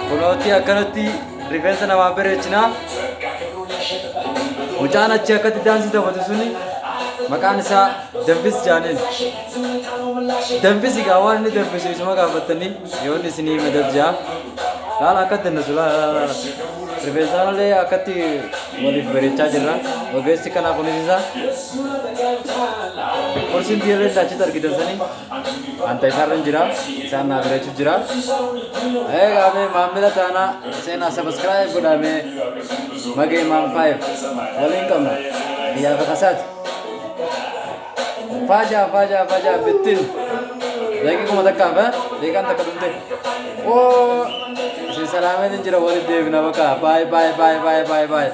Kunooti akkanatti rifeensa namaa bareechina. Mucaan achi akkatti daansii taphatu suni maqaan isaa Danfis Jaanil. Danfis egaa waan inni danfisu isuma gaafattanii yoo inni isinii madabjaa. Laala akkatti dandasu laala. Rifeensaallee akkatti waliif bareechaa jirra. Ogeessi kanaa kunis isa. Kursiin tiirree achitti argitan sanii anta isaarra hin jira. Isaan naa bareechuuf jira. Egaa mee maamila taanaa seenaa subscribe godhamee magee maan 5 waliin qabna. Biyyaa fakkasaati. Faja bittin. Lagi kuma takkaaf deeqaan takka dhumte. Oo isin salaameen hin jira walitti deebina bakka. Bye.